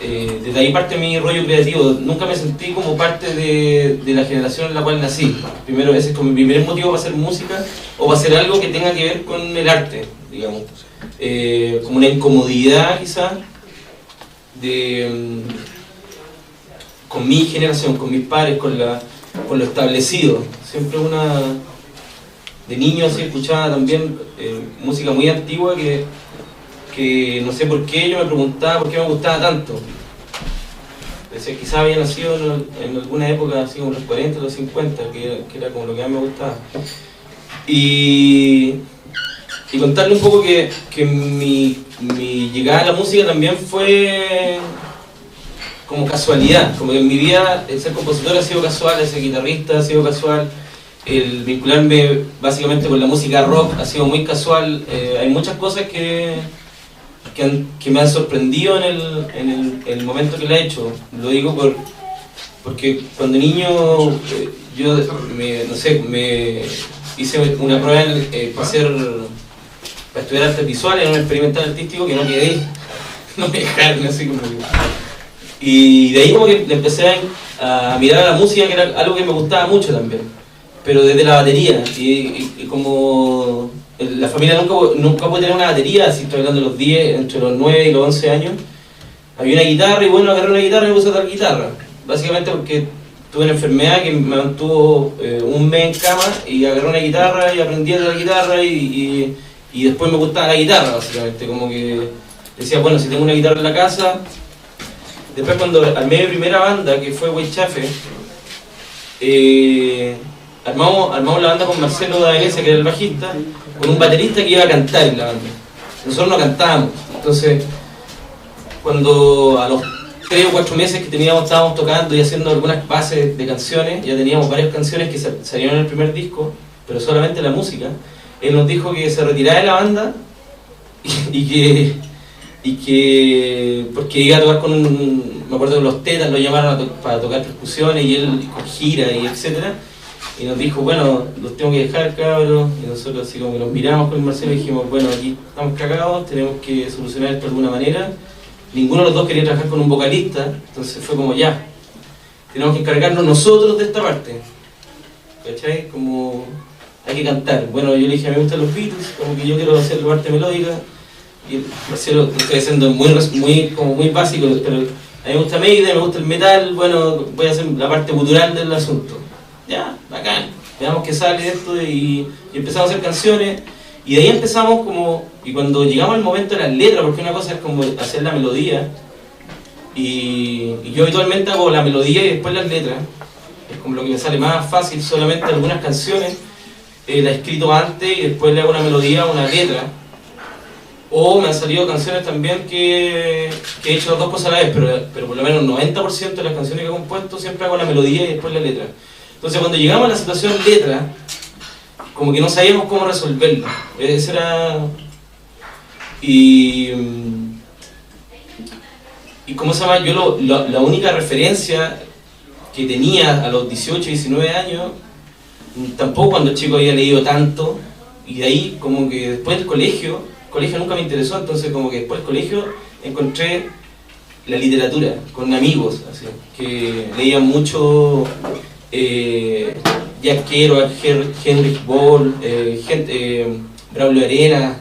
desde ahí parte mi rollo creativo. Nunca me sentí como parte de la generación en la cual nací. Primero, ese es como mi primer motivo para hacer música o para hacer algo que tenga que ver con el arte, digamos. Como una incomodidad quizás con mi generación, con mis pares, con lo establecido. Siempre de niño así escuchaba también música muy antigua que no sé por qué yo me preguntaba por qué me gustaba tanto. Decía, quizás había nacido en alguna época así como los 40, los 50, que era como lo que más me gustaba. Y contarle un poco que mi llegada a la música también fue como casualidad, como que en mi vida el ser compositor ha sido casual, el ser guitarrista ha sido casual, el vincularme básicamente con la música rock ha sido muy casual. Hay muchas cosas que me han sorprendido en el momento que la he hecho. Lo digo porque cuando niño yo me hice una prueba para estudiar artes visuales en un experimental artístico que no quedé, no me dejaron así como. Y de ahí como que empecé a mirar a la música, que era algo que me gustaba mucho también, pero desde la batería. Y como la familia nunca puede tener una batería, así estoy hablando de los 10, entre los 9 y los 11 años, había una guitarra y bueno, agarré una guitarra y me puse a tocar guitarra. Básicamente porque tuve una enfermedad que me mantuvo un mes en cama y agarré una guitarra y aprendí a tocar guitarra y después me gustaba la guitarra, básicamente. Como que decía, bueno, si tengo una guitarra en la casa. Después cuando armé mi primera banda, que fue Weichafe, armamos la banda con Marcelo D'Avenesa, que era el bajista, con un baterista que iba a cantar en la banda. Nosotros no cantábamos. Entonces, cuando a los 3 o 4 meses que estábamos tocando y haciendo algunas bases de canciones, ya teníamos varias canciones que salieron en el primer disco, pero solamente la música, él nos dijo que se retirara de la banda y que porque iba a tocar me acuerdo que los Tetas lo llamaron para tocar percusiones y él con gira y etcétera, y nos dijo, bueno, los tengo que dejar, cabros, y nosotros así como que nos miramos con el Marcelo y dijimos, bueno, aquí estamos cagados, tenemos que solucionar esto de alguna manera. Ninguno de los dos quería trabajar con un vocalista, entonces fue como ya, tenemos que encargarnos nosotros de esta parte, ¿cachai? Como hay que cantar. Bueno, yo le dije, a mí me gustan los Beatles, como que yo quiero hacer la parte melódica. Y Marcelo, estoy haciendo muy básico, pero a mí me gusta Maiden, me gusta el metal, bueno, voy a hacer la parte cultural del asunto. Ya, bacán, veamos qué sale de esto y empezamos a hacer canciones y de ahí empezamos como, y cuando llegamos al momento de las letras, porque una cosa es como hacer la melodía y yo habitualmente hago la melodía y después las letras, es como lo que me sale más fácil. Solamente algunas canciones la he escrito antes y después le hago una melodía, una letra. O me han salido canciones también que he hecho las dos cosas a la vez, pero por lo menos 90% de las canciones que he compuesto siempre hago la melodía y después la letra. Entonces cuando llegamos a la situación letra, como que no sabíamos cómo resolverlo. Ese era... Y ¿cómo se llama? Yo la única referencia que tenía a los 18, 19 años, tampoco cuando chico había leído tanto, y de ahí como que después del colegio nunca me interesó, entonces como que después del colegio encontré la literatura con amigos, así, que leían mucho Jack Kerouac, Heinrich Böll, Braulio Arena,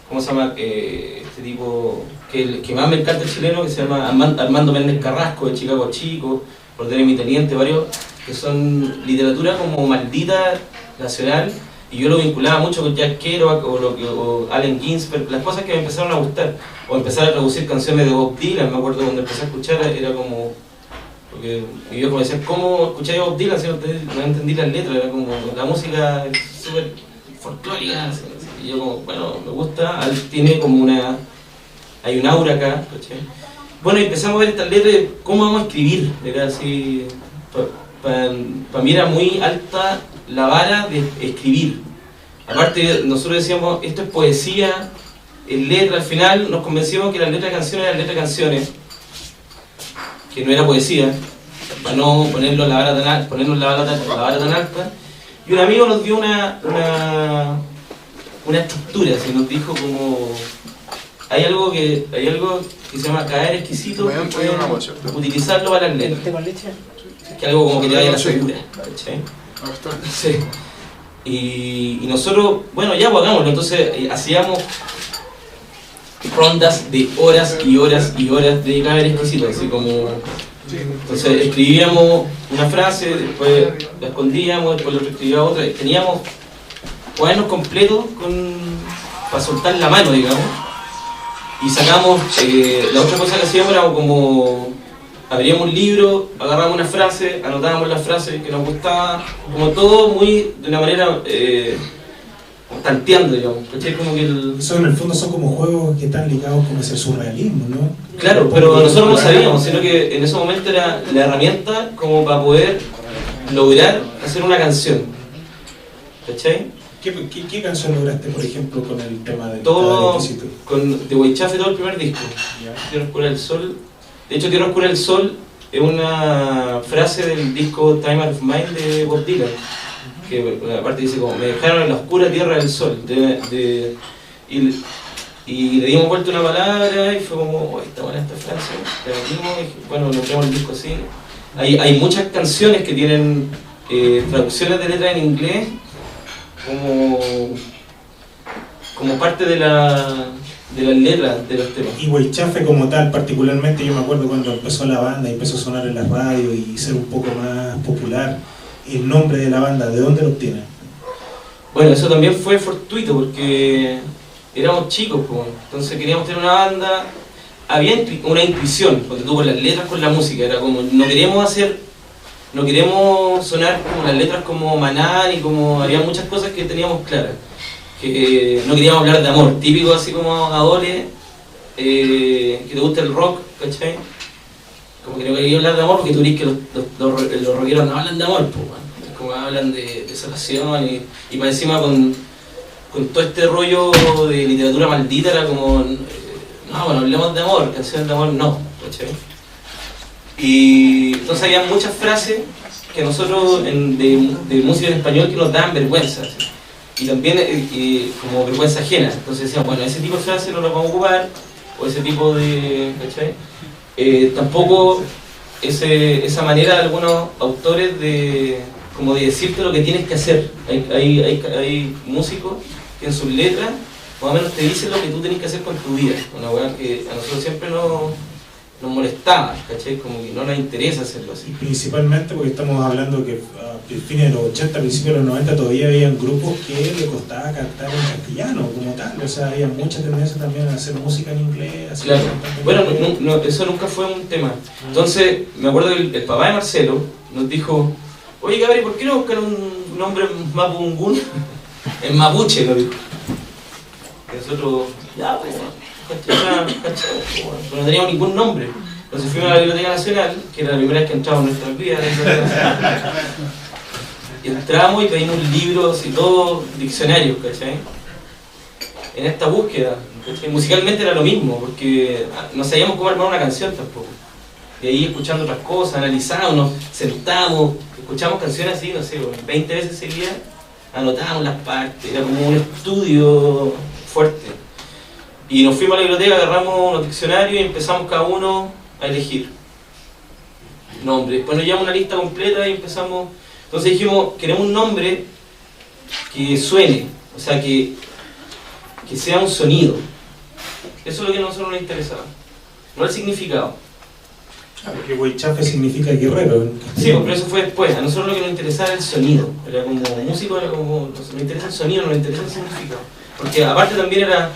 ¿cómo se llama? Este tipo que más me encanta el chileno, que se llama Armando Méndez Carrasco, de Chicago Chico, Ordene mi teniente, varios que son literatura como maldita nacional. Y yo lo vinculaba mucho con Jack Kerouac o Allen Ginsberg, las cosas que me empezaron a gustar. O empezar a traducir canciones de Bob Dylan. Me acuerdo cuando empecé a escuchar, era como... Porque yo como decía, ¿cómo escuché a Bob Dylan si no entendí las letras? Era como, la música es súper folclórica. Y yo como, bueno, me gusta, tiene como una... Hay un aura acá, ¿cachai? Bueno, y empezamos a ver estas letras, ¿cómo vamos a escribir? Era así... Para mí era muy alta la vara de escribir. Aparte, nosotros decíamos, esto es poesía, en letra. Al final nos convencimos que las letras de canciones eran letras de canciones, que no era poesía, para no ponernos la vara tan alta. Y un amigo nos dio una estructura, así, nos dijo como, hay algo que se llama caer exquisito, Me han traído una agua, ¿cierto? utilizarlo para las letras. ¿Té con leche? Que algo como que te vaya a la segura, ¿cachai? Ah, está. Sí. Y nosotros, bueno, ya pues hagámoslo, entonces hacíamos rondas de horas y horas y horas de caer exquisito, así como... Entonces escribíamos una frase, después la escondíamos, después lo escribía otra, teníamos cuadernos completos para soltar la mano, digamos, y sacamos, la otra cosa que hacíamos era como, abríamos un libro, agarrábamos una frase, anotábamos las frases que nos gustaba, como todo muy, de una manera, tanteando, digamos, ¿cachai? Como que Eso en el fondo son como juegos que están ligados como ese surrealismo, ¿no? Claro, pero nosotros no sabíamos, sino que en ese momento era la herramienta como para poder lograr hacer una canción, ¿cachai? ¿Qué canción lograste, por ejemplo, con el tema del Todo, requisito? con The Huaychafe, todo el primer disco, Tierra Oscura del Sol. De hecho, Tierra Oscura del Sol es una frase del disco Time Out of Mind de Bob Dylan, que aparte dice como, me dejaron en la oscura tierra del sol, y le dimos vuelta una palabra y fue como, oh, está buena esta frase, la metimos y bueno, nos traemos el disco así. Hay muchas canciones que tienen traducciones de letras en inglés como parte de las letras de los temas. Y Huaychafe como tal, particularmente, yo me acuerdo cuando empezó la banda y empezó a sonar en la radio y ser un poco más popular, el nombre de la banda, ¿de dónde lo obtienen? Bueno, eso también fue fortuito porque éramos chicos, pues, entonces queríamos tener una banda, había una intuición, porque tú con las letras, con la música, era como, no queremos sonar como las letras como Maná, y como, había muchas cosas que teníamos claras, que no queríamos hablar de amor, típico así como Adole, que te gusta el rock, ¿cachai? Como que no quería hablar de amor porque tú dices que los rockeros no hablan de amor, pues, bueno. Como hablan de desolación y más encima con todo este rollo de literatura maldita era como, no, bueno, hablemos de amor, canciones de amor no, ¿cachai? Y entonces había muchas frases que nosotros de música en español que nos daban vergüenza, ¿sí? Y también como vergüenza ajena, entonces decíamos, bueno, ese tipo de frases no las vamos a ocupar, o ese tipo de, ¿cachai? Tampoco esa manera de algunos autores como de decirte lo que tienes que hacer. Hay músicos que en sus letras más o menos te dicen lo que tú tienes que hacer con tu vida, una weá que a nosotros siempre nos molestaba, ¿cachai? Como que no nos interesa hacerlo así. Y principalmente porque estamos hablando que a fines de los 80, principios de los 90 todavía habían grupos que le costaba cantar en castellano como tal, o sea, había mucha tendencia también a hacer música en inglés. Claro, bueno, eso nunca fue un tema. Entonces, me acuerdo que el papá de Marcelo nos dijo, oye Gabriel, ¿por qué no buscar un nombre mapungún? En mapuche, lo dijo. Y nosotros, ya, pues, no teníamos ningún nombre. Entonces fuimos a la Biblioteca Nacional, que era la primera vez que entramos en nuestras vidas. Y entramos y pedimos libros y todo, diccionarios, ¿cachai? En esta búsqueda, ¿cachai? Musicalmente era lo mismo, porque no sabíamos cómo armar una canción tampoco. Y ahí escuchando otras cosas, analizamos, nos sentamos, escuchamos canciones así, no sé, 20 veces seguidas, anotábamos las partes, era como un estudio fuerte. Y nos fuimos a la biblioteca, agarramos unos diccionarios y empezamos cada uno a elegir nombre. Después nos llevamos una lista completa y empezamos. Entonces dijimos, queremos un nombre que suene, o sea, que sea un sonido. Eso es lo que a nosotros nos interesaba, no el significado. Porque Huaychafe significa guerrero. Sí, pero eso fue después. A nosotros lo que nos interesaba era el sonido. Era como músico, era como, no sé, nos interesa el sonido, no nos interesa el significado. Porque aparte también era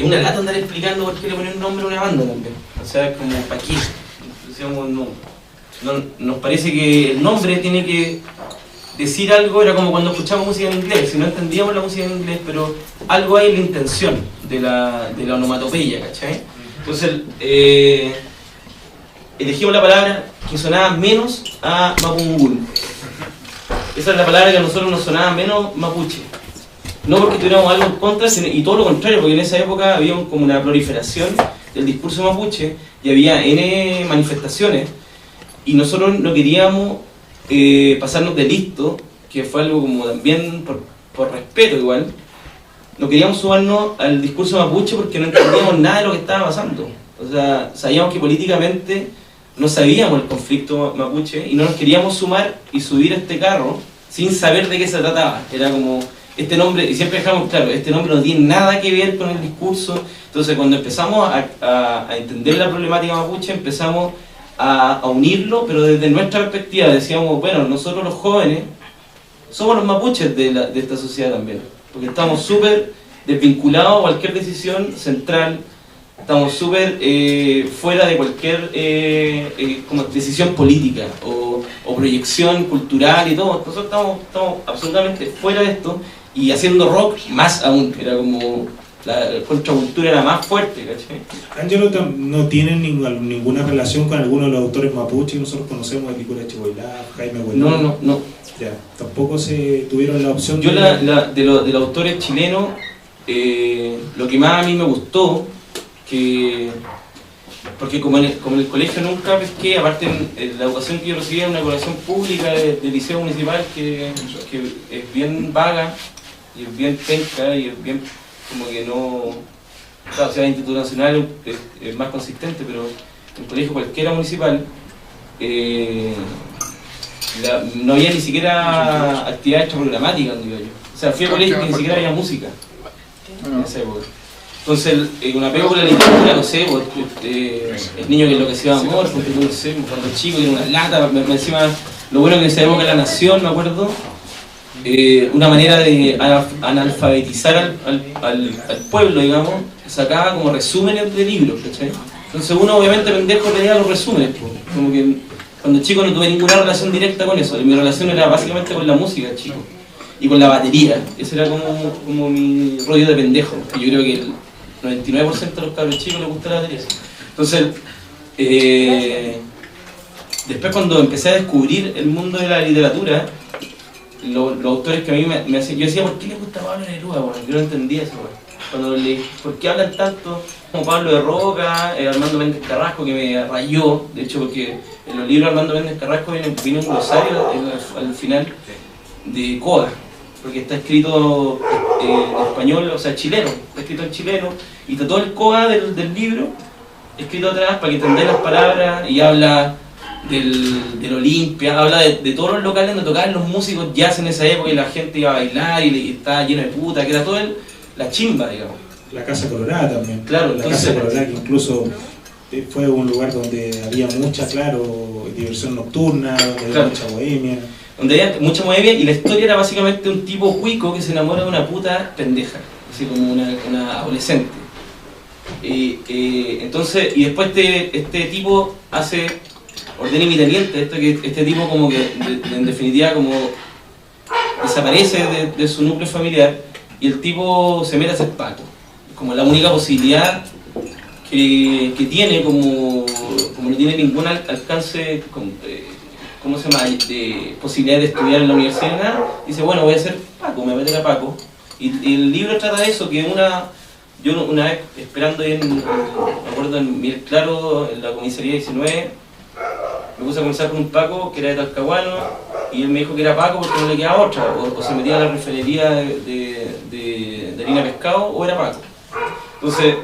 una lata andar explicando por qué le ponían un nombre a una banda también. O sea, como para qué. Decíamos, no, nos parece que el nombre tiene que decir algo. Era como cuando escuchamos música en inglés, si no entendíamos la música en inglés, pero algo hay en la intención de la onomatopeya, ¿cachai? Entonces elegimos la palabra que sonaba menos a mapungún. Esa es la palabra que a nosotros nos sonaba menos mapuche. No porque tuviéramos algo en contra, sino, y todo lo contrario, porque en esa época había como una proliferación del discurso mapuche y había N manifestaciones y nosotros no queríamos pasarnos de listo, que fue algo como también por respeto igual, no queríamos sumarnos al discurso mapuche porque no entendíamos nada de lo que estaba pasando. O sea, sabíamos que políticamente no sabíamos el conflicto mapuche y no nos queríamos sumar y subir a este carro sin saber de qué se trataba. Era como, este nombre, y siempre dejamos claro, este nombre no tiene nada que ver con el discurso. Entonces cuando empezamos a entender la problemática mapuche, empezamos a unirlo, pero desde nuestra perspectiva decíamos, bueno, nosotros los jóvenes somos los mapuches de esta sociedad también, porque estamos súper desvinculados a cualquier decisión central, estamos súper fuera de cualquier como decisión política o proyección cultural y todo. Nosotros estamos absolutamente fuera de esto, y haciendo rock más aún, era como la contracultura era más fuerte, ¿cachai? Ángelo no tiene ninguna relación con alguno de los autores mapuche que nosotros conocemos, el Licura Chihuahua, Jaime Huelón. No. Ya, tampoco se tuvieron la opción yo de los autores chilenos, lo que más a mí me gustó, porque como en el colegio nunca pesqué, aparte en la educación que yo recibía era una educación pública del liceo municipal que es bien vaga y es bien penca y es bien como que no, claro, o sea, institucional es más consistente, pero en el colegio cualquiera municipal no había ni siquiera actividades extraprogramáticas donde iba yo. O sea, fui a colegio que ni siquiera había música en esa época. Entonces, un apego por la literatura, no sé, el niño que enloquecía de amor, porque no sé, cuando chico tiene una lata, encima, lo bueno que en esa época La Nación, me acuerdo, una manera de analfabetizar al pueblo, digamos, sacaba como resúmenes de libros, ¿cachai? Entonces uno obviamente pendejo leía los resúmenes, como que cuando chico no tuve ninguna relación directa con eso, mi relación era básicamente con la música, chico, y con la batería. Ese era como mi rollo de pendejo, que yo creo que el 99% de los cabros chicos les gusta la batería. Entonces, después cuando empecé a descubrir el mundo de la literatura, los autores que a mí me hacían, yo decía, ¿por qué les gusta Pablo Neruda? Bueno, yo no entendía eso, cuando leí, ¿por qué hablan tanto como Pablo de Roca, Armando Méndez Carrasco, que me rayó? De hecho, porque en los libros de Armando Méndez Carrasco viene un glosario al final de Coda, porque está escrito en español, o sea, chileno, está escrito en chileno, y está todo el Coda del libro escrito atrás para que entendáis las palabras, y habla del Olimpia, habla de todos los locales donde tocaban los músicos jazz en esa época y la gente iba a bailar y estaba lleno de puta, que era todo la chimba, digamos. La Casa Colorada también. Claro, la Casa Colorada, que incluso fue un lugar donde había mucha, diversión nocturna, donde había mucha bohemia. Donde había mucha bohemia, y la historia era básicamente un tipo cuico que se enamora de una puta pendeja, así como una adolescente. Entonces, y después este tipo hace orden imitaliente, este tipo como que en definitiva como desaparece de su núcleo familiar, y el tipo se mete a ser Paco, como la única posibilidad que tiene, como no tiene ningún alcance, ¿cómo se llama?, de posibilidad de estudiar en la universidad, nada, dice, bueno, voy a ser Paco, me voy a meter a Paco. Y el libro trata de eso, que yo una vez esperando ahí me acuerdo en Miguel Claro, en la comisaría 19, me puse a conversar con un Paco que era de Talcahuano, y él me dijo que era Paco porque no le quedaba otra, o se metía a la refinería de harina de pescado, o era Paco. Entonces,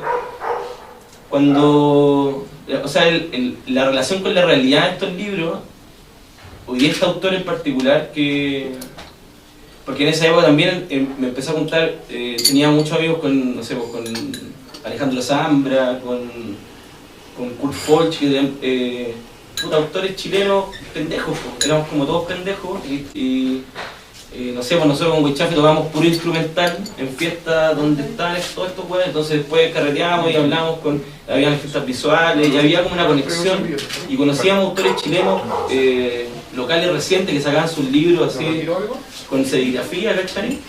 o sea, la relación con la realidad de estos libros, hoy día este autor en particular, porque en esa época también me empecé a contar, tenía muchos amigos con, no sé, con Alejandro Zambra, con Kurt Folch, autores chilenos pendejos, éramos como todos pendejos, y no sé, pues nosotros con Huichafe tocábamos puro instrumental en fiestas donde estaban todos estos weones, entonces después carreteábamos y hablábamos había fiestas visuales, y había como una conexión, y conocíamos autores chilenos locales recientes que sacaban sus libros así, con serigrafía, ¿cachai?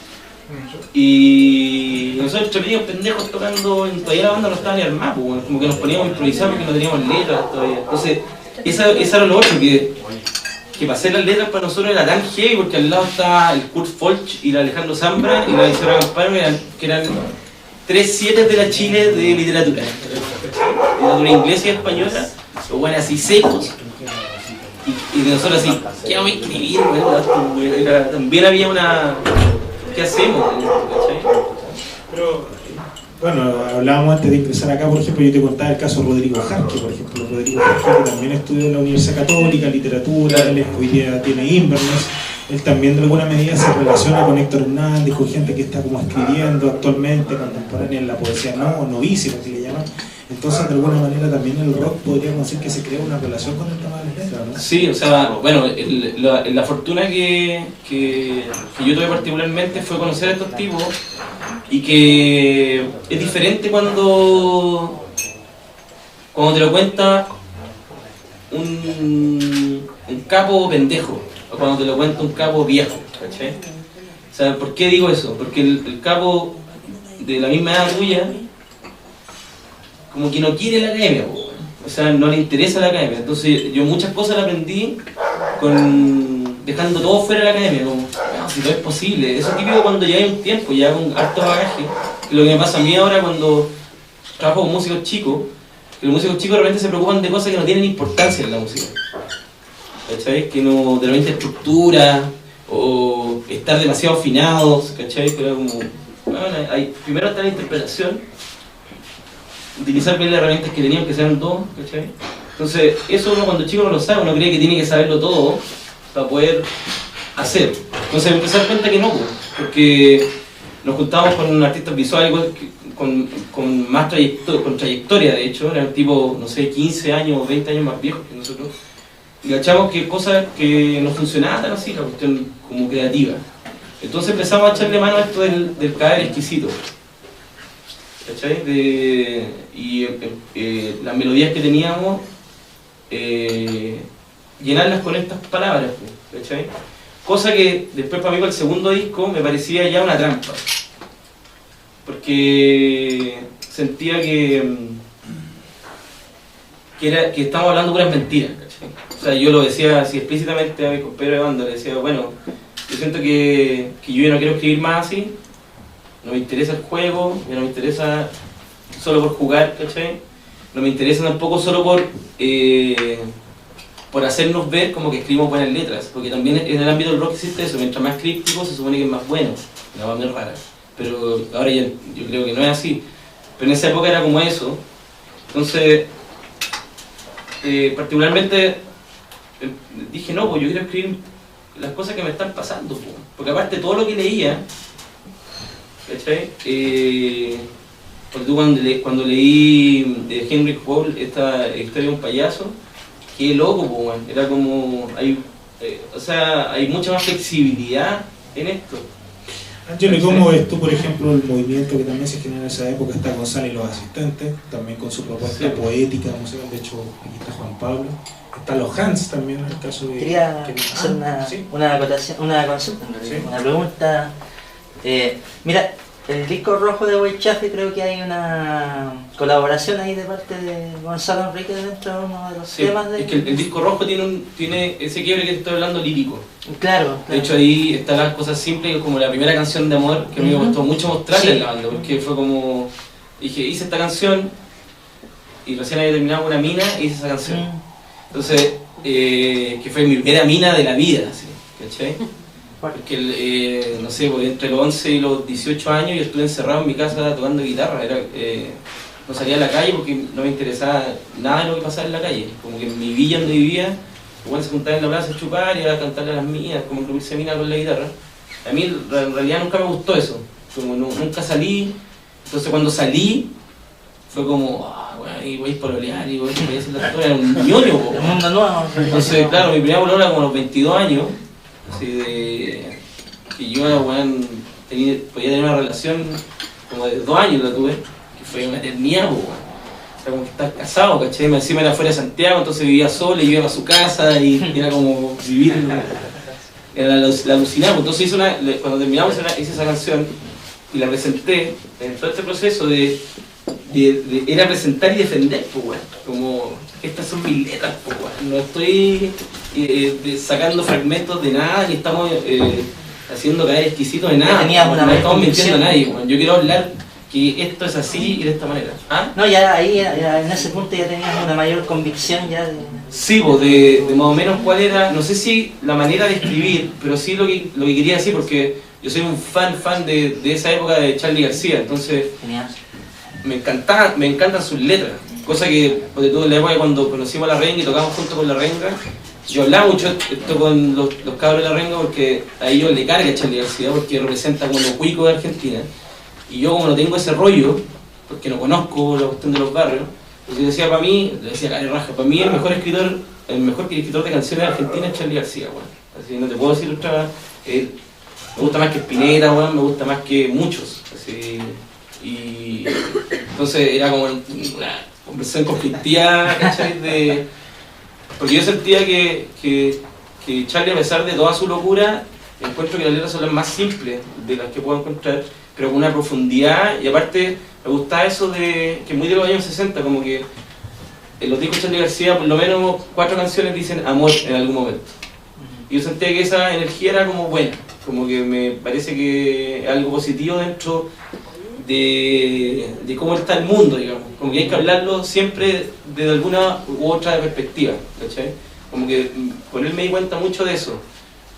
Y nosotros entre pendejos tocando, todavía la banda no estaba ni armada, pues, como que nos poníamos a improvisar porque no teníamos letras todavía. Entonces, esa era lo otro, que pasé las letras para nosotros era tan heavy, porque al lado estaba el Kurt Folch y el Alejandro Zambra y la Isidora Campano, que eran 3 7 de la Chile de literatura inglesa y española, los buenos así secos, y nosotros así, ¿qué vamos a escribir? También había ¿qué hacemos? Pero, bueno, hablábamos antes de ingresar acá, por ejemplo, yo te contaba el caso de Rodrigo Jarque, por ejemplo. Rodrigo Jarque, que también estudió en la Universidad Católica, literatura, él hoy día tiene Inverness. Él también de alguna medida se relaciona con Héctor Hernández, con gente que está como escribiendo actualmente, contemporánea en la poesía novicia, que le llaman. Entonces, de alguna manera también el rock podríamos decir que se crea una relación con el tema de las letras, ¿no? Sí, o sea, bueno, la fortuna que yo tuve particularmente fue conocer a estos tipos y que es diferente cuando te lo cuenta un capo pendejo o cuando te lo cuenta un capo viejo, ¿cachai? O sea, ¿por qué digo eso? Porque el capo de la misma edad tuya como que no quiere la academia, o sea, no le interesa la academia. Entonces yo muchas cosas las aprendí dejando todo fuera de la academia, como, no, si no es posible. Eso es típico cuando ya hay un tiempo, ya con harto bagaje. Lo que me pasa a mí ahora cuando trabajo con músicos chicos, que los músicos chicos de repente se preocupan de cosas que no tienen importancia en la música. ¿Cachai? Que no, de repente estructura, o estar demasiado afinados, ¿cachai? Pero como, bueno, primero está la interpretación, utilizar bien las herramientas que tenían, que sean dos, ¿cachai? Entonces, eso uno cuando chico no lo sabe, uno cree que tiene que saberlo todo para poder hacer. Entonces me empecé a dar cuenta que no, porque nos juntábamos con artistas visuales con más trayectoria, de hecho, eran tipo, no sé, 15 años o 20 años más viejos que nosotros, y cachamos que cosas que no funcionaban tan así, la cuestión como creativa. Entonces empezamos a echarle mano a esto del caer exquisito. ¿Cachai? Las melodías que teníamos, llenarlas con estas palabras, ¿cachai? Cosa que después para mí con el segundo disco me parecía ya una trampa, porque sentía que estábamos hablando puras mentiras, ¿cachai? O sea, yo lo decía así explícitamente a mi compañero de banda, le decía, bueno, yo siento que yo ya no quiero escribir más así. No me interesa el juego, ya no me interesa solo por jugar, ¿cachai? No me interesa tampoco solo por hacernos ver como que escribimos buenas letras, porque también en el ámbito del rock existe eso, mientras más críptico se supone que es más bueno, una banda rara, pero ahora yo creo que no es así, pero en esa época era como eso. Entonces, particularmente dije, no, pues yo quiero escribir las cosas que me están pasando, porque aparte todo lo que leía, ¿cachai? Cuando leí de Henry Hole esta historia de un payaso, qué loco, po, man. Era como, o sea, hay mucha más flexibilidad en esto. Ángelo, ¿cómo ves tú, por ejemplo, el movimiento que también se genera en esa época? Está Gonzalo y los asistentes, también con su propuesta poética, musical, de hecho, aquí está Juan Pablo. Están los Hans también, en el caso de... Quería hacer una acotación, una consulta, una pregunta. Mira, el disco rojo de Huaychafe, creo que hay una colaboración ahí de parte de Gonzalo Enrique dentro de uno de los temas de... Es que el disco rojo tiene ese quiebre que te estoy hablando lírico. Claro. De hecho ahí están las cosas simples, como la primera canción de amor, que a mí me gustó mucho mostrarla en la banda, porque fue como... Dije, hice esta canción, y recién había terminado una mina, y hice esa canción. Entonces, que fue mi primera mina de la vida, así, ¿cachai? Porque, no sé, entre los 11 y los 18 años yo estuve encerrado en mi casa tocando guitarra. No salía a la calle porque no me interesaba nada de lo que pasaba en la calle. Como que en mi villa donde vivía, igual se juntaba en la plaza a chupar y a cantarle a las mías, como incluirse mina con la guitarra. A mí en realidad nunca me gustó eso, como nunca salí. Entonces cuando salí, fue como, bueno, voy a ir pololear y voy a hacer la historia, era un ñoño. Un mundo nuevo. Entonces, claro, mi primera polola como a los 22 años, así de que yo, bueno, podía tener una relación como de 2 años la tuve, que fue una eternidad, bueno. O sea, como que estar casado, ¿cachai? Encima era fuera de Santiago, entonces vivía solo y yo iba a su casa y era como vivir, era la alucinamos. Entonces cuando terminamos hice esa canción y la presenté en todo este proceso era presentar y defender, pues, bueno, como estas son mis letras, pues, bueno. No estoy sacando fragmentos de nada, ni estamos haciendo caer exquisito de nada, no estamos mintiendo a nadie, bueno. Yo quiero hablar que esto es así y de esta manera. ¿Ah? No, ya ahí, en ese punto ya tenías una mayor convicción ya de... Sí, pues, de más o menos cuál era, no sé si la manera de escribir, pero sí lo que quería decir, porque yo soy un fan de esa época de Charly García, entonces Genial. me encantan sus letras, cosa que porque tú en la época cuando conocimos a La Renga y tocamos junto con La Renga, yo hablaba mucho esto con los cabros de La Renga porque a ellos le carga Charly García porque representa como los cuicos de Argentina, y yo como no tengo ese rollo, porque no conozco la cuestión de los barrios, pues yo decía, para mí, le decía Cari Raja, para mí el mejor escritor de canciones de Argentina es Charly García, weón. Así no te puedo decir otra, me gusta más que Spinetta, weón, me gusta más que muchos, así, y entonces era como una conversación conflictiva, ¿cachai? Porque yo sentía que Charly, a pesar de toda su locura, encuentro que las letras son las más simples de las que puedo encontrar, pero con una profundidad, y aparte me gusta eso de que muy de los años 60, como que en los discos de Charly García por lo menos 4 canciones dicen amor en algún momento. Y yo sentía que esa energía era como buena, como que me parece que es algo positivo dentro de cómo está el mundo, digamos. Como que hay que hablarlo siempre desde alguna u otra perspectiva, ¿cachai? Como que con él me di cuenta mucho de eso,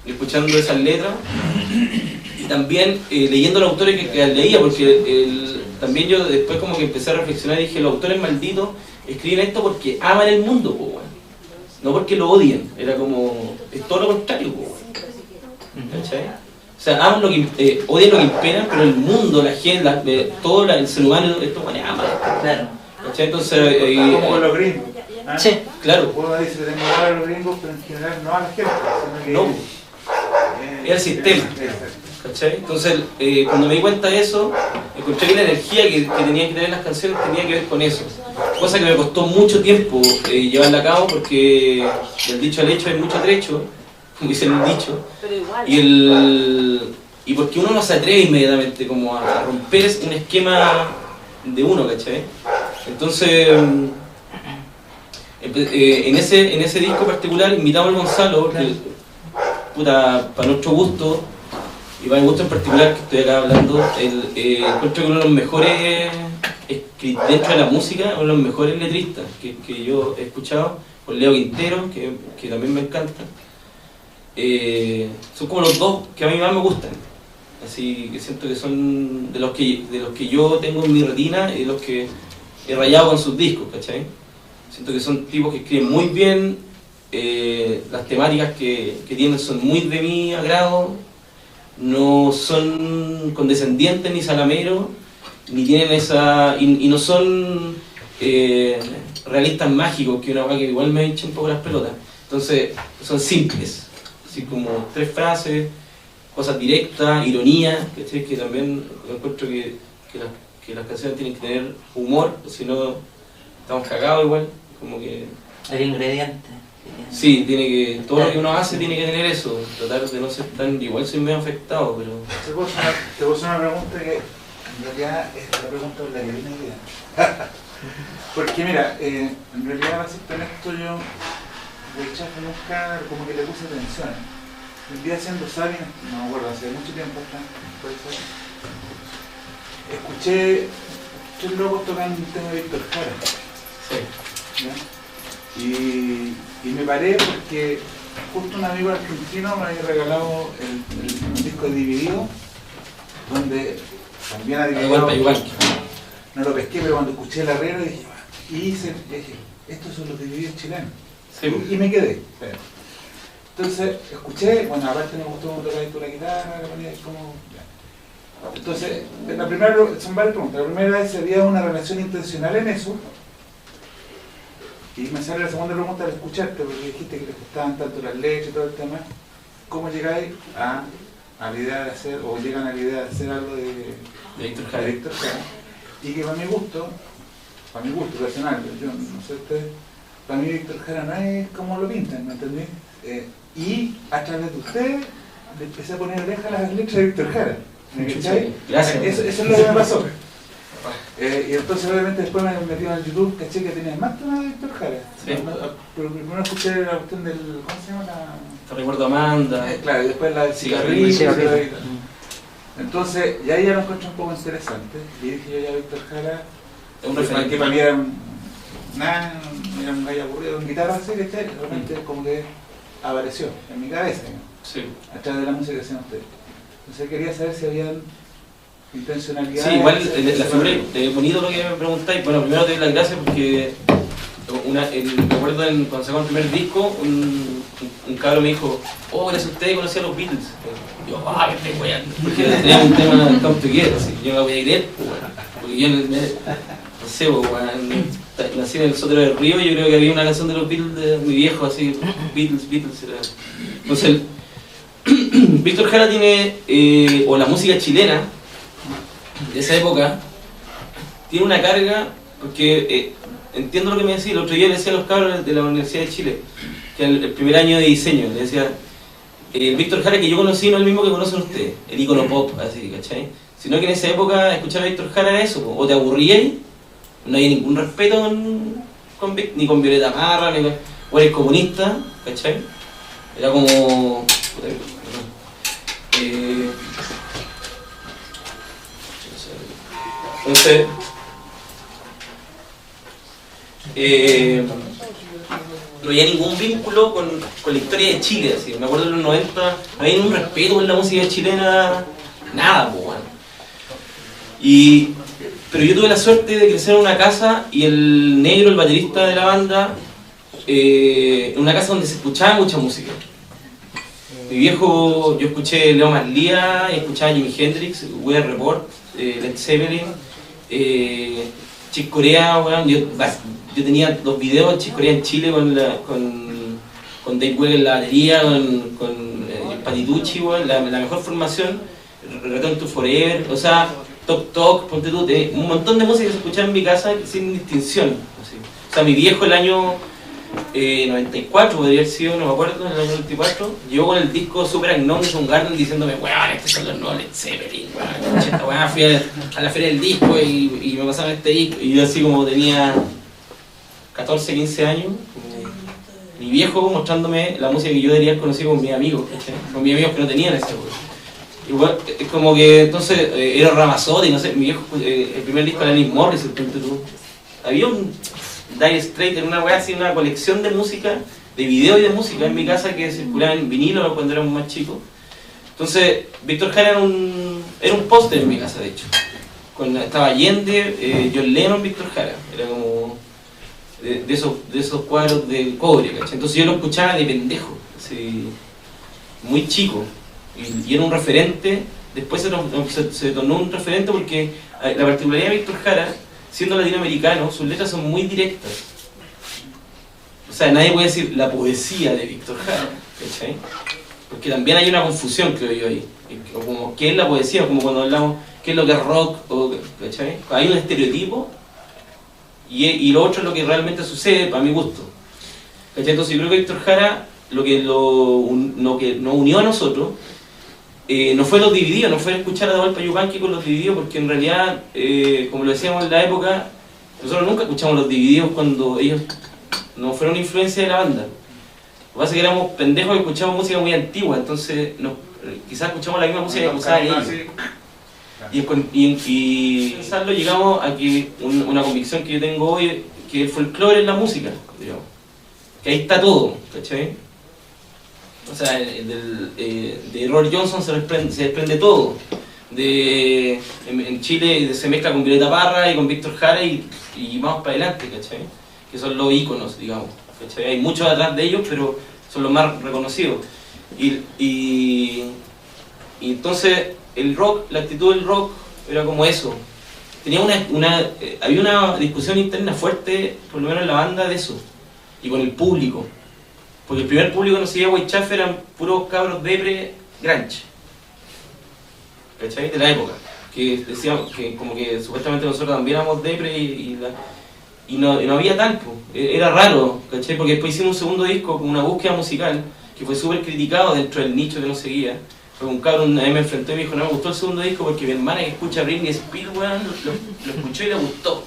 escuchando esas letras y también leyendo los autores que leía, porque también yo después como que empecé a reflexionar y dije, los autores malditos escriben esto porque aman el mundo, po, bueno. No porque lo odien, era como, es todo lo contrario, po, bueno. ¿Cachai? O sea, aman lo que, odian lo que imperan, pero el mundo, la gente, todo el ser humano, esto bueno, ama. Claro. ¿Cachai? Entonces, como con los gringos. ¿Ah? Sí. Claro. Uno dice que tengo a los gringos, pero en general no a la gente. Sino que No, es el sistema. ¿Cachai? Entonces, cuando me di cuenta de eso, encontré que la energía que tenían que tener las canciones tenía que ver con eso. Cosa que me costó mucho tiempo llevarla a cabo porque del dicho al hecho hay mucho trecho, como dice el dicho. Pero igual. Y porque uno no se atreve inmediatamente como a romper un esquema de uno, ¿cachai? Entonces, en ese disco particular invitamos al Gonzalo, que, puta, para nuestro gusto, y para mi gusto en particular, que estoy acá hablando, encuentro que uno de los mejores, dentro de la música, uno de los mejores letristas que yo he escuchado, con Leo Quintero, que también me encanta. Son como los dos que a mí más me gustan, así que siento que son de los que yo tengo en mi retina y de los que he rayado con sus discos, ¿cachai? Siento que son tipos que escriben muy bien, las temáticas que tienen son muy de mi agrado, no son condescendientes ni salameros, ni tienen esa, y no son realistas mágicos, que una cosa que igual me hincha un poco las pelotas. Entonces son simples, así como 3 frases, cosas directas, ironía, ¿cachai? Que también encuentro que las canciones tienen que tener humor, si no estamos cagados igual, como que... El ingrediente. Sí, todo lo que uno hace tiene que tener eso, tratar de no ser tan... Igual soy medio afectado, pero... Te puedo hacer una pregunta que en realidad es la pregunta de la que viene idea. Porque mira, en realidad para ser honesto yo Weichafe nunca como que le puse atención. Un día haciendo Sabina, no me acuerdo, hace mucho tiempo hasta, puede ser. Escuché 3 locos tocando un tema de Víctor Jara. Sí. ¿Ya? Y me paré porque justo un amigo argentino me había regalado el disco de Dividido, donde también ha dividido. Igual. No lo pesqué, pero cuando escuché el arreglo dije, dije, estos son los Divididos chilenos. Sí. Y me quedé. Entonces escuché, bueno, aparte me gustó cómo tocaba con la guitarra, la ponía como... Ya. Entonces, son varias preguntas. La primera es si había una relación intencional en eso. Y me sale la segunda pregunta al escucharte, porque dijiste que les gustaban tanto las letras y todo el tema. ¿Cómo llegáis a la idea de hacer, o llegan a la idea de hacer algo de Víctor Jara? Y que para mi gusto personal, yo no sé ustedes, para mí Víctor Jara no es como lo pintan, ¿me entendés? Y a través de ustedes le empecé a poner oreja a las letras de Víctor Jara. ¿Me cachai? Gracias. Eso es lo que me pasó. Y entonces obviamente después me metí en el YouTube, caché que tenía más temas de Víctor Jara. Sí. Pero primero escuché la cuestión del, ¿cómo se llama? Te recuerdo a Amanda. Claro, y después la del cigarrillo. Cigarrillo. Entonces, y ahí ya lo encontré un poco interesante. Y dije yo ya Víctor Jara, Es un referente. que para mí era un gallo aburrido con guitarra así, ¿cachai? Realmente como que apareció en mi cabeza, ¿no? Sí. A través de la música que hacían ustedes. Entonces quería saber si habían intencionalidades. Sí, igual la figura, bonito lo que me preguntáis. Bueno, primero te doy las gracias porque me acuerdo cuando sacamos el primer disco, un cabrón me dijo, oh, gracias a ustedes conocí a los Beatles. Y yo, ah, que estoy weyando. Porque tenía un tema de Come Together, así que yo no voy a creer, pues, bueno. Porque yo no sé, pues, bueno, nací en el Sotero del Río y yo creo que había una canción de los Beatles de mi viejo, así, Beatles, era. Entonces, Víctor Jara tiene, o la música chilena de esa época, tiene una carga, porque entiendo lo que me decía, el otro día le decía a los cabros de la Universidad de Chile, que el primer año de diseño, le decía, el Víctor Jara que yo conocí no es el mismo que conocen ustedes, el ícono pop, así, ¿cachai? Sino que en esa época escuchar a Víctor Jara era eso, o te aburríais, no había ningún respeto ni con Violeta Parra, o eres comunista, ¿cachai? Era como... entonces no había ningún vínculo con la historia de Chile, así. Me acuerdo de los 90, no había ningún respeto por la música chilena, nada, pues bueno. Pero yo tuve la suerte de crecer en una casa y el negro, el baterista de la banda, en una casa donde se escuchaba mucha música. Mi viejo, yo escuché Leo Maslía, escuchaba Jimi Hendrix, Weather Report, Led Zeppelin, Chick Corea, bueno, yo tenía los videos de Chick Corea en Chile con Dave Weller en la batería, con Patitucci, bueno, la mejor formación, Return to Forever, o sea, Tok Tok, ponte tú, un montón de música que se escuchaba en mi casa sin distinción. Así. O sea, mi viejo el año 94 podría haber sido, no me acuerdo, en el año 94, llegó con el disco Super Unknown de Soundgarden diciéndome, weón, estos son los nuevos Led Zeppelin, weón, fui a la feria del disco y me pasaron este disco, y yo así como tenía 14, 15 años, mi viejo mostrándome la música que yo debería haber conocido con mis amigos, con mis amigos que no tenían ese weón. Igual, es como que entonces era Ramazotti, no sé, mi viejo, el primer disco de Alanis Morissette, tú, había un Dire Straits en una weá así, una colección de música, de video y de música en mi casa que circulaba en vinilo cuando éramos más chicos. Entonces, Víctor Jara era un póster en mi casa, de hecho. Cuando estaba Allende, John Lennon, Víctor Jara. Era como de esos cuadros de cobre, ¿cachai? Entonces yo lo escuchaba de pendejo, así, muy chico. Y era un referente, después se tornó un referente porque la particularidad de Víctor Jara, siendo latinoamericano, sus letras son muy directas. O sea, nadie puede decir la poesía de Víctor Jara, ¿cachai? Porque también hay una confusión, creo yo, ahí. Como, ¿qué es la poesía? Como cuando hablamos, ¿qué es lo que es rock? ¿Cachai? Hay un estereotipo y lo otro es lo que realmente sucede, para mi gusto. ¿Cachai? Entonces yo creo que Víctor Jara, lo que nos unió a nosotros, no fue los divididos, no fue escuchar a Atahualpa Yupanqui con los divididos, porque en realidad, como lo decíamos en la época, nosotros nunca escuchamos los divididos cuando ellos no fueron influencia de la banda. Lo que pasa es que éramos pendejos y escuchábamos música muy antigua, entonces quizás escuchamos la misma música que usaban ellos. Y pensarlo, llegamos a que una convicción que yo tengo hoy, que el folclore es la música, digamos. Que ahí está todo, ¿cachai? O sea, de Roy Johnson se desprende todo. En Chile se mezcla con Violeta Parra y con Víctor Jara y vamos para adelante, ¿cachai? Que son los íconos, digamos, ¿cachai? Hay muchos atrás de ellos, pero son los más reconocidos. Y entonces el rock, la actitud del rock era como eso. Tenía había una discusión interna fuerte, por lo menos en la banda, de eso. Y con el público. Porque el primer público que nos seguía White Chaff eran puros cabros depre grunge, ¿cachai? De la época, que decíamos que como que supuestamente nosotros también éramos depre y no había tal, era raro, ¿cachai? Porque después hicimos un segundo disco con una búsqueda musical que fue súper criticado dentro del nicho que nos seguía. Porque un cabrón una vez me enfrentó y me dijo, no me gustó el segundo disco porque mi hermana que escucha Britney Spears, weón, lo escuchó y le gustó.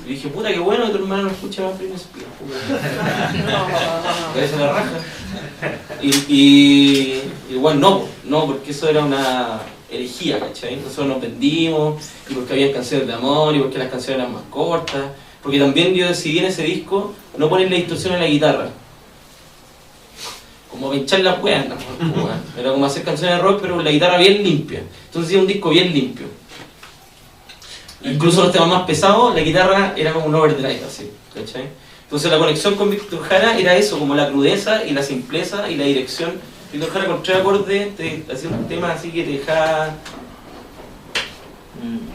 Y dije, puta, qué bueno que tu hermano no escucha más Britney Spears. Cabeza la raja. Y igual no, porque eso era una herejía, ¿cachai? Nosotros nos vendimos, y porque había canciones de amor, y porque las canciones eran más cortas. Porque también yo decidí en ese disco no ponerle distorsión a la guitarra. como pinchar las weas, ¿no? Era como hacer canciones de rock pero con la guitarra bien limpia. Entonces era un disco bien limpio. Incluso los temas más pesados, la guitarra era como un overdrive, así, ¿cachai? Entonces la conexión con Víctor Jara era eso, como la crudeza y la simpleza y la dirección. Víctor Jara con 3 acordes te hacía un tema así que te dejaba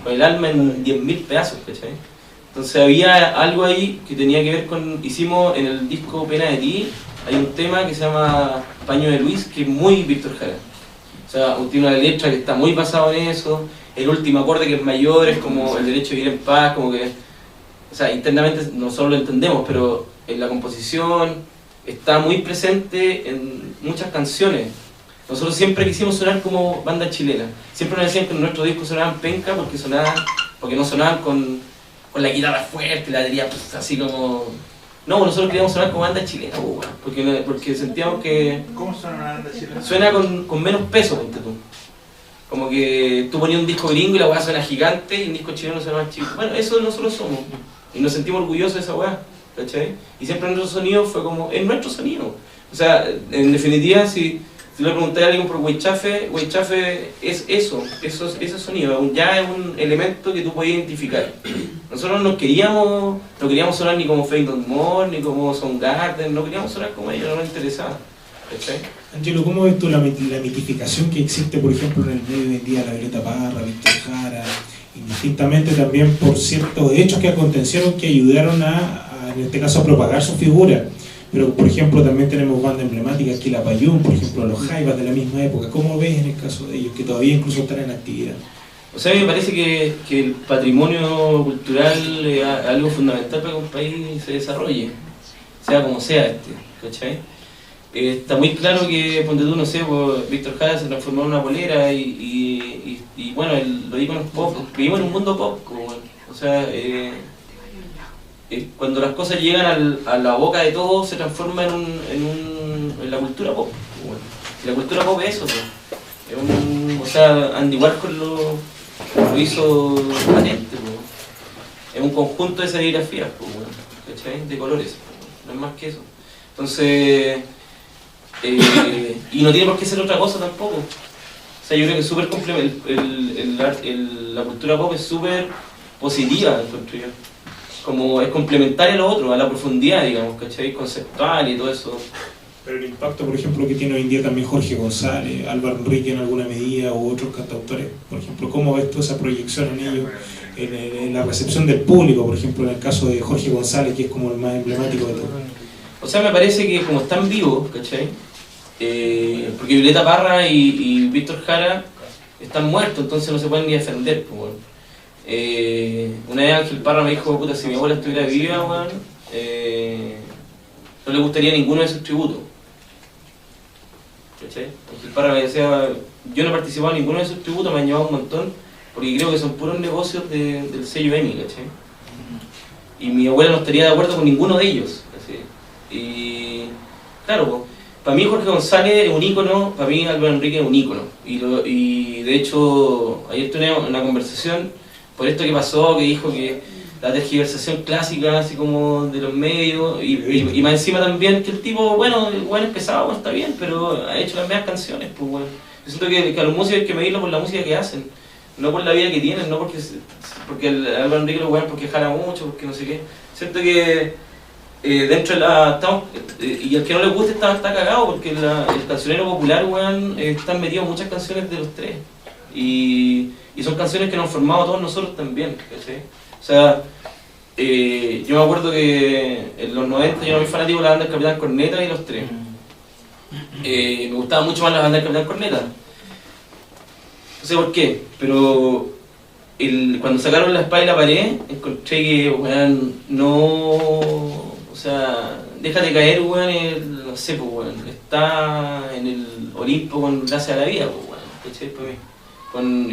con el alma en 10.000 pedazos, ¿cachai? Entonces había algo ahí que tenía que ver con... Hicimos en el disco Pena de Ti, hay un tema que se llama Paño de Luis, que es muy Víctor Jara. O sea, tiene una letra que está muy basada en eso. El último acorde que es mayor es como el derecho a vivir en paz, como que... O sea, internamente nosotros lo entendemos, pero en la composición está muy presente en muchas canciones. Nosotros siempre quisimos sonar como banda chilena. Siempre nos decían que en nuestro disco sonaban penca porque no sonaban con la guitarra fuerte, la batería pues, así como... No, nosotros queríamos sonar como banda chilena, porque sentíamos que... ¿Cómo suena una banda chilena? Suena con menos peso, ponte tú. Como que tú ponías un disco gringo y la weá suena gigante y un disco chileno suena más chico. Bueno, eso nosotros somos. Y nos sentimos orgullosos de esa weá, ¿cachai? Y siempre nuestro sonido fue como, es nuestro sonido. O sea, en definitiva, si le pregunté a alguien por Weichafe es ese sonido, ya es un elemento que tú puedes identificar. Nosotros no queríamos sonar ni como Faith No More, ni como Soundgarden, no queríamos sonar como ellos, no nos interesaba. ¿Cachai? Angelo, ¿cómo ves tú la mitificación que existe, por ejemplo, en el medio hoy en día, la Violeta Parra, Víctor Jara, indistintamente también por ciertos hechos que acontecieron que ayudaron en este caso, a propagar su figura? Pero, por ejemplo, también tenemos bandas emblemáticas, aquí la Payún, por ejemplo, los Jaivas de la misma época. ¿Cómo ves en el caso de ellos, que todavía incluso están en actividad? O sea, a mí me parece que el patrimonio cultural es algo fundamental para que un país se desarrolle, sea como sea ¿cachai? Está muy claro que, ponte tú, no sé, pues, Víctor Jara se transformó en una polera y bueno, los íconos pop, vivimos en un mundo pop, o sea, cuando las cosas llegan a la boca de todos se transforma en la cultura pop. Y la cultura pop es eso, o sea, Andy Warhol lo hizo patente, es un conjunto de serigrafías, ¿cachai? De colores, no es más que eso. Entonces, y no tiene por qué ser otra cosa tampoco. O sea, yo creo que es súper la cultura pop es súper positiva, encuentro yo. Como es complementaria a lo otro, a la profundidad, digamos, ¿cachai? Conceptual y todo eso. Pero el impacto, por ejemplo, que tiene hoy en día también Jorge González, Álvaro Enrique en alguna medida, u otros cantautores, por ejemplo, ¿cómo ves tú esa proyección en ellos, en la recepción del público, por ejemplo, en el caso de Jorge González, que es como el más emblemático de todos? O sea, me parece que como están vivos, ¿cachai? Porque Violeta Parra y Víctor Jara están muertos, entonces no se pueden ni defender, pues, bueno. Una vez Ángel Parra me dijo, puta, si mi abuela estuviera viva, bueno, no le gustaría ninguno de sus tributos. ¿Cachai? Ángel Parra me decía, yo no he participado en ninguno de sus tributos, me han llevado un montón, porque creo que son puros negocios del sello EMI, ¿cachai? Y mi abuela no estaría de acuerdo con ninguno de ellos, ¿cachai? Y claro, pues, para mí Jorge González es un ícono, para mí Álvaro Enrique es un ícono. Y de hecho, ayer tuve una conversación por esto que pasó, que dijo que la tergiversación clásica, así como de los medios, y más encima también que el tipo, bueno, es pesado, bueno, está bien, pero ha hecho las mismas canciones, pues bueno. Yo siento que a los músicos hay que medirlo por la música que hacen, no por la vida que tienen, no porque Álvaro Enrique lo bueno porque jala mucho, porque no sé qué. Siento que dentro de y el que no le guste está cagado, porque el cancionero popular, weón, están metidos muchas canciones de los tres. Y son canciones que nos han formado a todos nosotros también, ¿cachai? O sea, yo me acuerdo que en los 90 yo era muy fanático de la banda del Capitán Corneta y los tres. Me gustaba mucho más la banda del Capitán Corneta. No sé por qué, pero cuando sacaron La Espada y la Pared, encontré que, weón, o sea, déjate caer, weón, no sé, pues, weón, está en el Olimpo con Gracias a la Vida, pues, weón, ¿cachai? Para mí.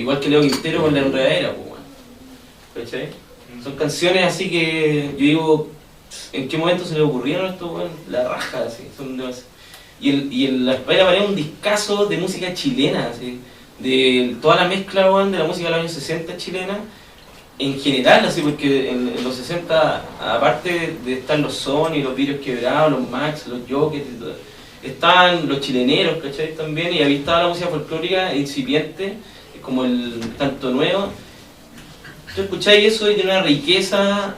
Igual que Leo Quintero con La Enredadera, pues, weón, ¿cachai? Son canciones así que yo digo, ¿en qué momento se le ocurrieron esto, weón? La raja, así, son demasiado. Y La Espada y la Pared es un discazo de música chilena, así, de toda la mezcla, weón, de la música de los años 60 chilena, en general, así, porque en los 60, aparte de estar los Sony, los Vidrios Quebrados, los Max, los Jokers, estaban los chileneros, ¿cachai? También, y había estado la música folclórica incipiente, como el canto nuevo. Tú escucháis eso y tiene una riqueza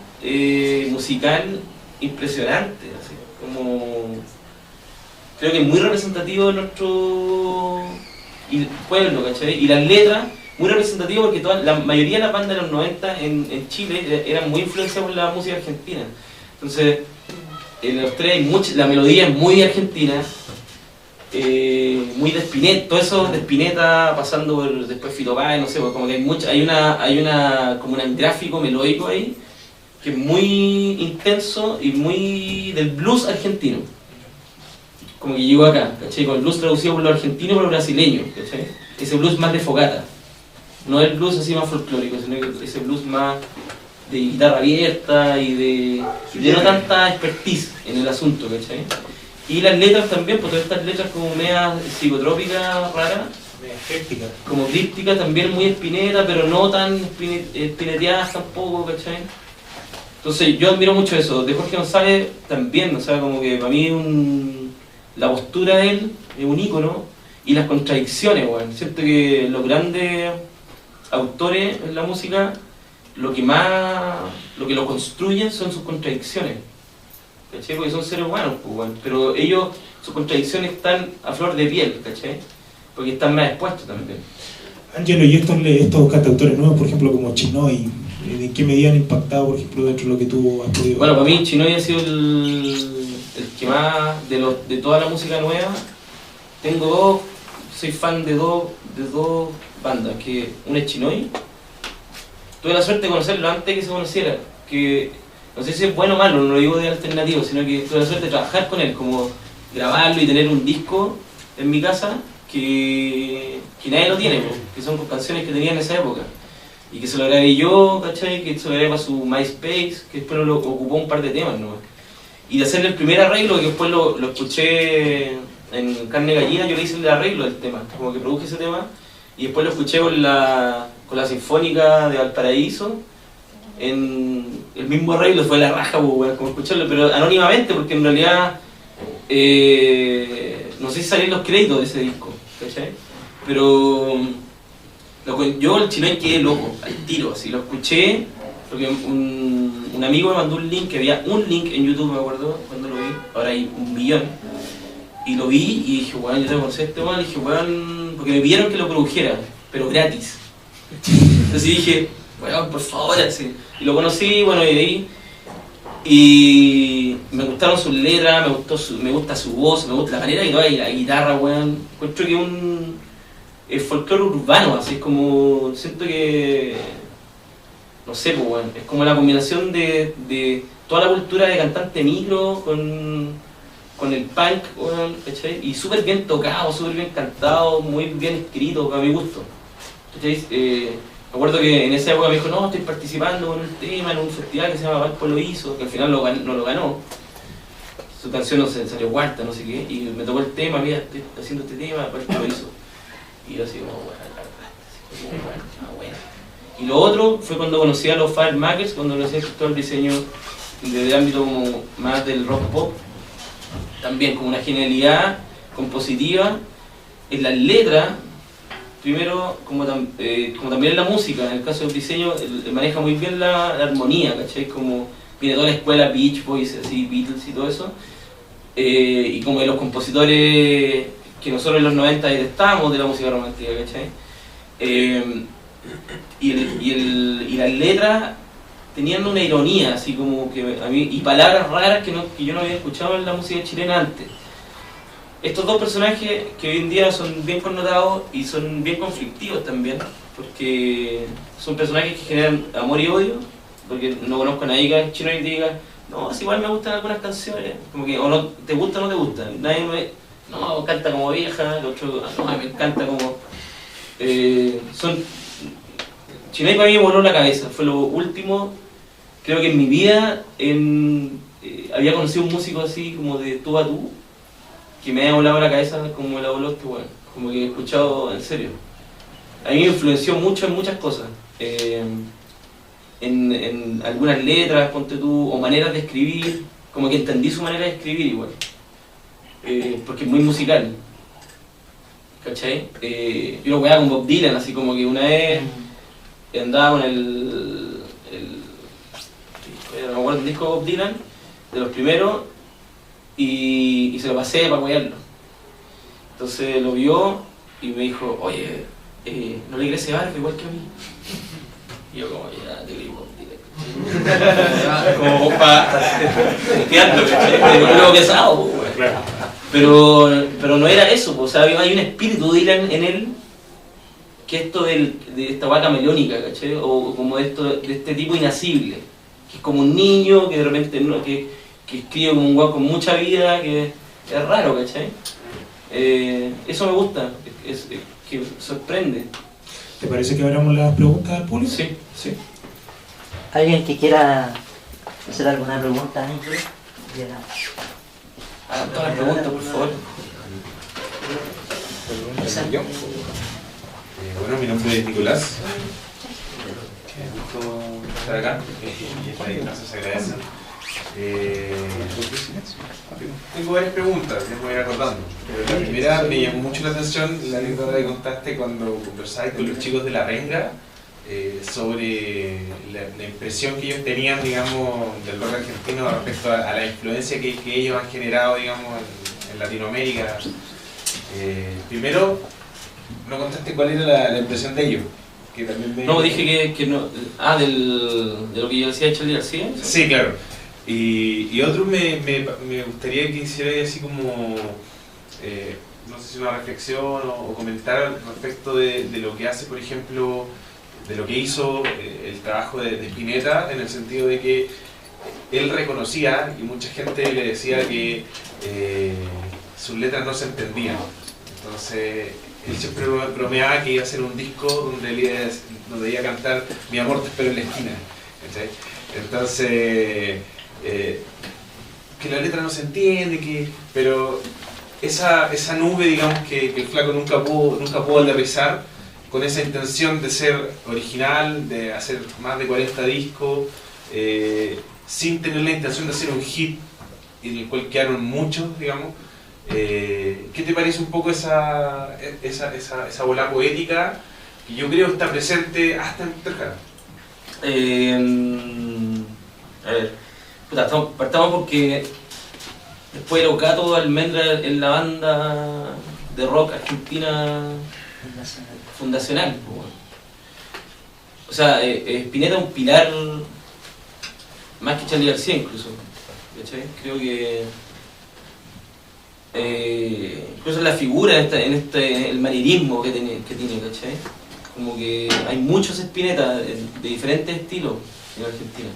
musical impresionante, así, como creo que es muy representativo de nuestro pueblo, ¿cachai? Y las letras, muy representativo porque la mayoría de las bandas de los 90 en Chile eran muy influenciadas por la música argentina. Entonces, en los tres, la melodía es muy argentina, muy de Spinetta, todo eso de Spinetta pasando por después Fito Páez, no sé, como que hay como un gráfico melódico ahí que es muy intenso y muy del blues argentino. Como que llegó acá, ¿cachai? Con el blues traducido por los argentinos y por los brasileños, ¿cachai? Ese blues más de fogata, no el blues así más folclórico, sino que ese blues más de guitarra abierta y de no tanta expertise en el asunto, ¿cachai? Y las letras también, pues todas estas letras como media psicotrópicas, raras, como crípticas, también muy Spinetta, pero no tan espineteadas tampoco, ¿cachai? Entonces yo admiro mucho eso. De Jorge González también, o sea, como que para mí la postura de él es un ícono, y las contradicciones, bueno. Siento que los grandes autores en la música, lo que lo construyen son sus contradicciones, ¿cachai? Porque son seres humanos, pues, bueno. Pero ellos, sus contradicciones están a flor de piel, ¿cachai? Porque están más expuestos también. Ángelo, y estos cantautores nuevos, por ejemplo, como Chinoy, ¿en qué medida han impactado, por ejemplo, dentro de lo que tú has podido? Bueno, para mí Chinoy ha sido el que más, de toda la música nueva, soy fan de dos bandas, que una es Chinoy. Tuve la suerte de conocerlo antes que se conociera, que no sé si es bueno o malo, no lo digo de alternativo, sino que tuve la suerte de trabajar con él, como grabarlo y tener un disco en mi casa que nadie lo tiene, que son canciones que tenía en esa época. Y que se lo grabé yo, ¿cachai? Que se lo grabé para su MySpace, que después lo ocupó un par de temas, ¿no? Y de hacerle el primer arreglo, que después lo escuché en Carne Gallina, yo le hice el arreglo del tema, como que produje ese tema, y después lo escuché con la Sinfónica de Valparaíso, en el mismo arreglo, fue la raja, bueno, como escucharlo, pero anónimamente, porque en realidad no sé si salían los créditos de ese disco, ¿cachai? Pero yo el Chinoy quedé loco, al tiro, así lo escuché, porque un amigo me mandó un link, que había un link en YouTube, me acuerdo, cuando lo vi, ahora hay 1 millón, y lo vi y dije, bueno, yo tengo que conocer este weón, y dije, bueno, porque me pidieron que lo produjera, pero gratis. Entonces dije, bueno, por favor, así. Y lo conocí, bueno, y de ahí, y me gustaron sus letras, me gusta su voz, me gusta la manera que toca y la guitarra, weón. Encuentro que el folclore urbano, así es como, siento que, no sé, pues bueno, es como la combinación de toda la cultura de cantante micro con el punk, bueno, ¿cachai? Y súper bien tocado, súper bien cantado, muy bien escrito, para mi gusto, ¿cachai? Me acuerdo que en esa época me dijo, no, estoy participando en un tema, en un festival que se llama Valpo lo hizo, que al final no lo ganó. Su canción no se salió cuarta, no sé qué, y me tocó el tema, mira, estoy haciendo este tema, Valpo lo hizo. Y yo así como, bueno, la verdad, así como, bueno. Y lo otro fue cuando conocí a los Firemakers, cuando conocí todo el diseño de ámbito como más del rock pop, también con una genialidad compositiva en las letras. Primero, como también en la música, en el caso del diseño, maneja muy bien la armonía, ¿cachai? Como viene toda la escuela Beach Boys, así, Beatles y todo eso, y como de los compositores que nosotros en los 90 detestábamos de la música romántica, ¿cachai? Y las letras tenían una ironía, así como que a mí, y palabras raras que yo no había escuchado en la música chilena antes. Estos dos personajes que hoy en día son bien connotados y son bien conflictivos también, porque son personajes que generan amor y odio, porque no conozco a nadie que es chino y diga, no, es igual me gustan algunas canciones, como que o no te gusta o no te gusta, nadie no, canta como vieja, el otro, no, me encanta como... Chinoy para mí me voló la cabeza, fue lo último, creo que en mi vida había conocido un músico así como de tú a tú, que me haya volado la cabeza como me la voló este weón, como que he escuchado en serio. A mí me influenció mucho en muchas cosas, en algunas letras, ponte tú, o maneras de escribir, como que entendí su manera de escribir igual. porque es muy musical, ¿cachai? Yo lo weaba con Bob Dylan, así como que una vez andaba con no me acuerdo, un disco de Bob Dylan, de los primeros, y se lo pasé para wearlo. Entonces lo vio y me dijo, oye, ¿no le crece barba igual que a mí? Y yo como, ya, te digo, como para entiendo, pero luego pesado, pero no era eso, o sea, hay un espíritu Dylan en él, que esto de esta vaca melónica, ¿cachai? O como de este tipo inasible, que es como un niño que de repente que escribe como un guapo con mucha vida, que es raro, ¿cachai? Eso me gusta, que sorprende. ¿Te parece que abramos las preguntas al público? Sí, sí. ¿Alguien que quiera hacer alguna pregunta? Hagan todas las preguntas, por favor. Bueno, mi nombre es Nicolás. Qué gusto estar acá y esta instancia se agradece. Tengo varias preguntas, ya me voy a ir acordando. Pero la primera me llamó mucho la atención la anécdota que contaste cuando conversabas con los chicos de La Renga sobre la impresión que ellos tenían, digamos, del rock argentino respecto a la influencia que ellos han generado, digamos, en Latinoamérica. Primero, no contaste cuál era la impresión de ellos. Que también No, dije que no. Ah, de lo que yo decía de Charly García. Sí, claro. Y otro me gustaría que hiciera así como, no sé si una reflexión o comentar respecto de lo que hace, por ejemplo, de lo que hizo el trabajo de Spinetta, en el sentido de que él reconocía, y mucha gente le decía que sus letras no se entendían. Entonces, él siempre bromeaba que iba a hacer un disco donde iba a cantar Mi amor te espero en la esquina. ¿Cachai? Entonces, que la letra no se entiende, pero esa nube, digamos, que el flaco nunca pudo aterrizar, con esa intención de ser original, de hacer más de 40 discos, sin tener la intención de hacer un hit, en el cual quedaron muchos, digamos. ¿Qué te parece un poco esa bola poética que yo creo está presente hasta en Víctor Jara? A ver, partamos porque después de Locato, Almendra en la banda de rock argentina fundacional. O sea, Spinetta es un pilar más que Charly García incluso, ¿cachai? Creo que incluso la figura el manierismo que tiene, ¿cachai? Como que hay muchos Spinetta de diferentes estilos en Argentina.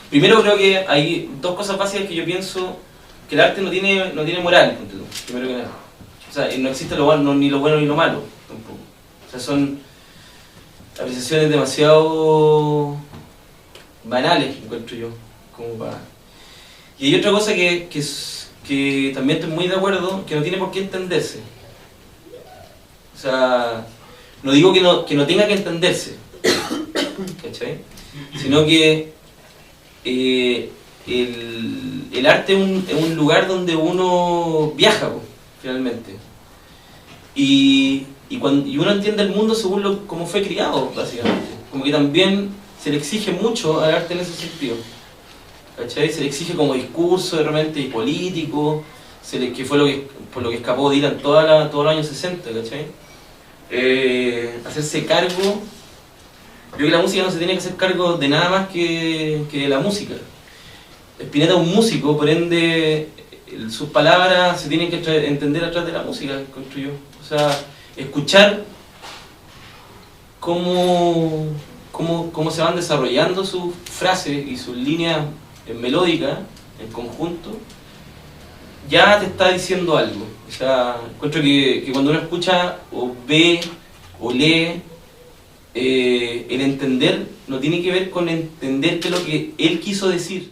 Primero creo que hay dos cosas básicas que yo pienso, que el arte no tiene moral, primero que nada. O sea, no existe ni lo bueno ni lo malo tampoco. O sea, son apreciaciones demasiado banales, encuentro yo, como para... Y hay otra cosa que también estoy muy de acuerdo, que no tiene por qué entenderse. O sea, no digo que no tenga que entenderse, ¿cachai? Sino que el arte es un lugar donde uno viaja, finalmente. Y uno entiende el mundo según cómo fue criado, básicamente. Como que también se le exige mucho al arte en ese sentido, ¿cachai? Se le exige como discurso de repente y político, que fue por lo que escapó Dylan todos los años 60, ¿cachai? Hacerse cargo. Creo que la música no se tiene que hacer cargo de nada más que de la música. Spinetta es un músico, por ende sus palabras se tienen que entender a través de la música, construyó. O sea, escuchar cómo se van desarrollando sus frases y sus líneas melódicas en conjunto, ya te está diciendo algo. O sea, encuentro que cuando uno escucha o ve o lee, el entender no tiene que ver con entender qué es lo que él quiso decir.